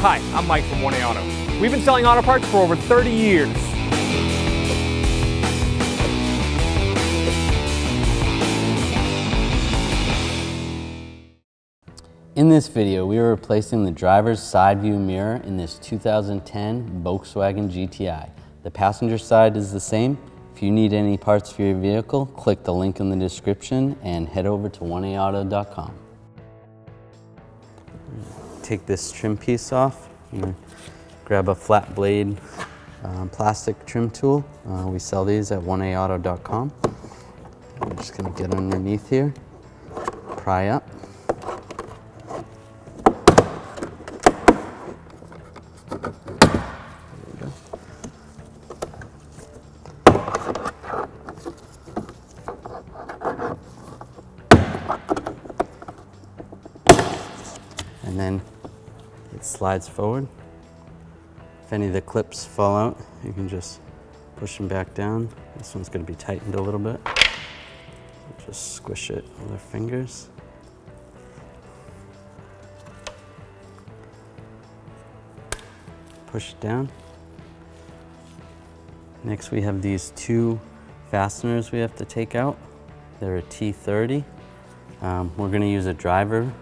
Hi, I'm Mike from 1A Auto. We've been selling auto parts for over 30 years. In this video, we are replacing the driver's side view mirror in this 2010 Volkswagen GTI. The passenger side is the same. If you need any parts for your vehicle, click the link in the description and head over to 1aauto.com. Take this trim piece off. Grab a flat blade plastic trim tool. We sell these at 1aauto.com. I'm just going to get underneath here, pry up. And then it slides forward. If any of the clips fall out, you can just push them back down. This one's going to be tightened a little bit. Just squish it with our fingers. Push it down. Next we have these two fasteners we have to take out. They're a T30. We're going to use a driver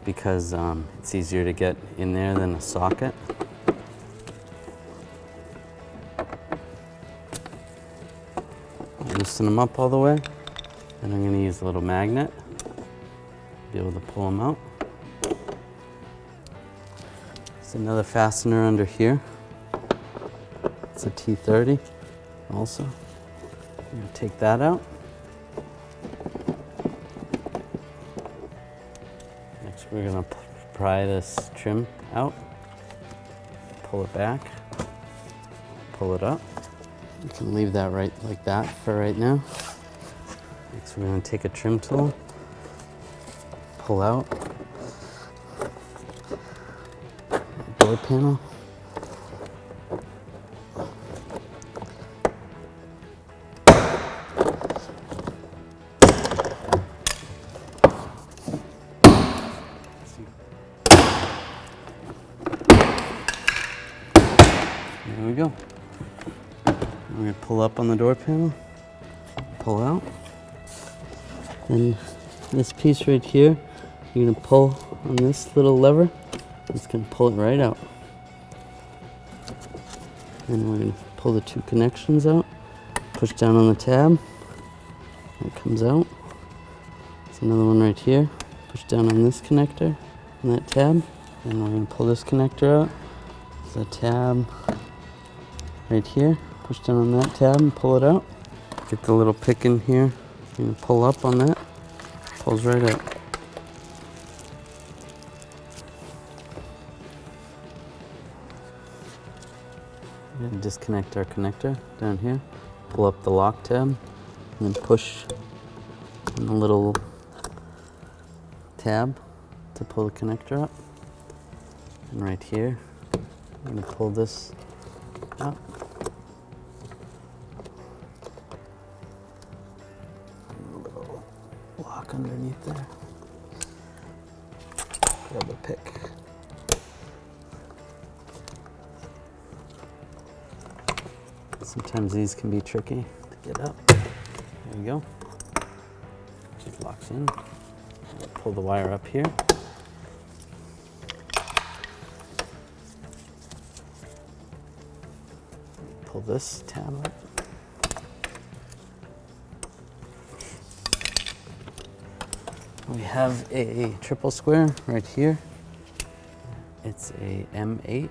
because it's easier to get in there than a socket. Loosen them up all the way, and I'm going to use a little magnet to be able to pull them out. There's another fastener under here. It's a T30 also. I'm going to take that out. Next we're going to pry this trim out, pull it back, pull it up. You can leave that right like that for right now. Next we're going to take a trim tool, pull out the door panel. There we go. We're going to pull up on the door panel, pull out. And this piece right here, you're going to pull on this little lever. It's going to pull it right out. And we're going to pull the two connections out, push down on the tab. It comes out. There's another one right here. Push down on this connector and that tab. And we're going to pull this connector out. There's a tab right here. Push down on that tab and pull it out. Get the little pick in here and pull up on that. Pulls right out. And disconnect our connector down here. Pull up the lock tab and then push on the little tab to pull the connector up. And right here, I'm going to pull this up. Lock underneath there. Grab a pick. Sometimes these can be tricky to get up. There you go. Just locks in. Pull the wire up here. Pull this tab up. We have a triple square right here. It's a M8.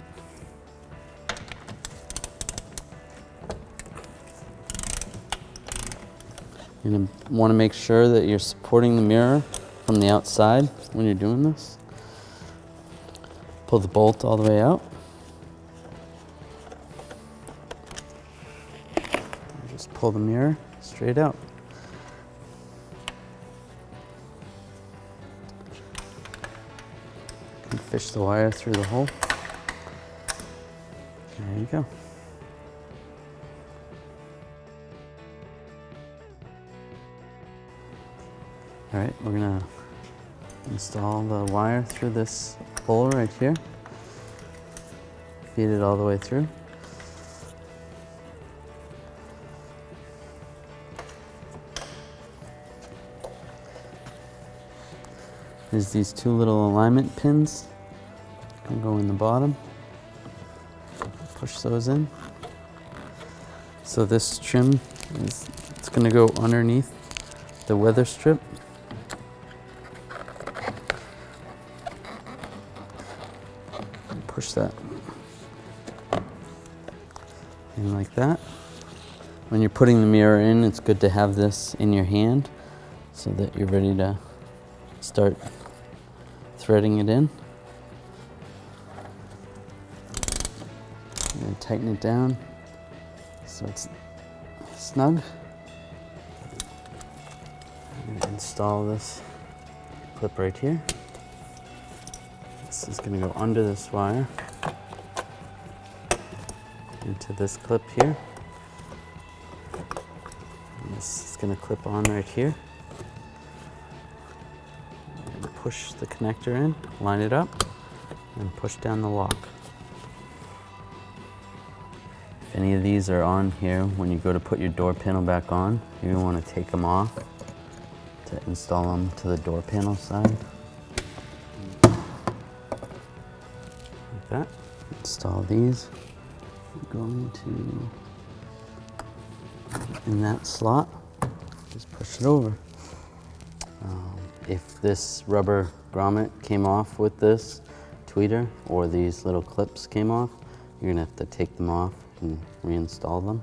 You're going to want to make sure that you're supporting the mirror from the outside when you're doing this. Pull the bolt all the way out. And just pull the mirror straight out. Fish the wire through the hole. There you go. All right, we're gonna install the wire through this hole right here. feed it all the way through. There's these two little alignment pins that go in the bottom. Push those in. So this trim it's going to go underneath the weather strip. Push that in like that. When you're putting the mirror in, it's good to have this in your hand so that you're ready to start threading it in. And tighten it down so it's snug. I'm going to install this clip right here. This is going to go under this wire into this clip here. And this is going to clip on right here. Push the connector in, line it up, and push down the lock. If any of these are on here, when you go to put your door panel back on, you want to take them off to install them to the door panel side. Like that. Install these. Go into in that slot. Just push it over. If this rubber grommet came off with this tweeter, or these little clips came off, you're gonna have to take them off and reinstall them.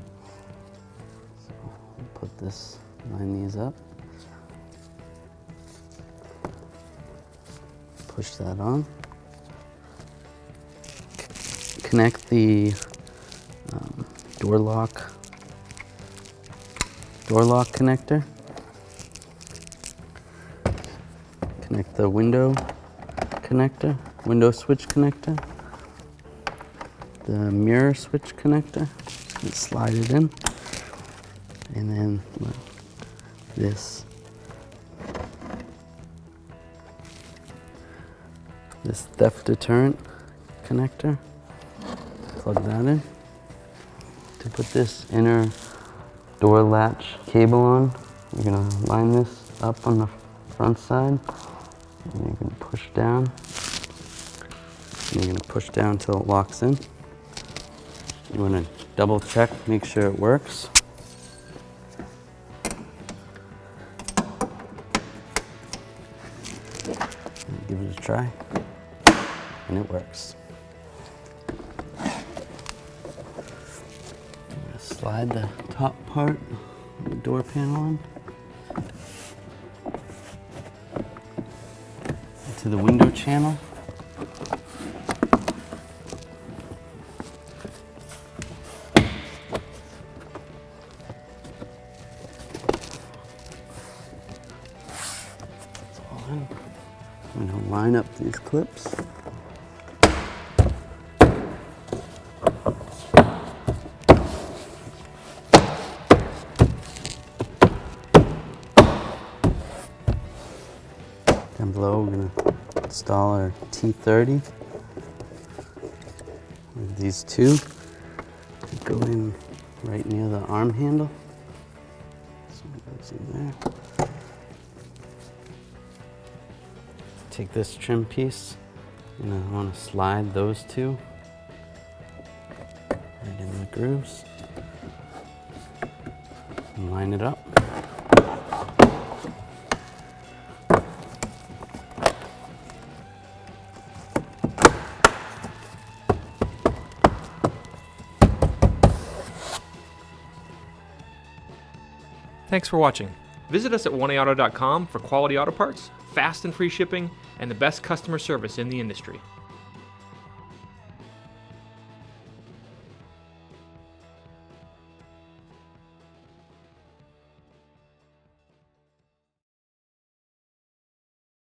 So we'll put this, line these up. Push that on. Connect the door lock connector. Connect the window connector, window switch connector, the mirror switch connector. Just gonna slide it in, and then this theft deterrent connector. Plug that in. To put this inner door latch cable on, you're gonna line this up on the front side. And you're going to push down. And you're going to push down until it locks in. You want to double check, make sure it works. And give it a try. And it works. I'm going to slide the top part of the door panel on to the window channel. I'm going to line up these clips. Down below, we're going to install our T30. With these two go in right near the arm handle. So it goes in there. Take this trim piece, and I want to slide those two right in the grooves and line it up. Thanks for watching. Visit us at oneauto.com for quality auto parts, fast and free shipping, and the best customer service in the industry.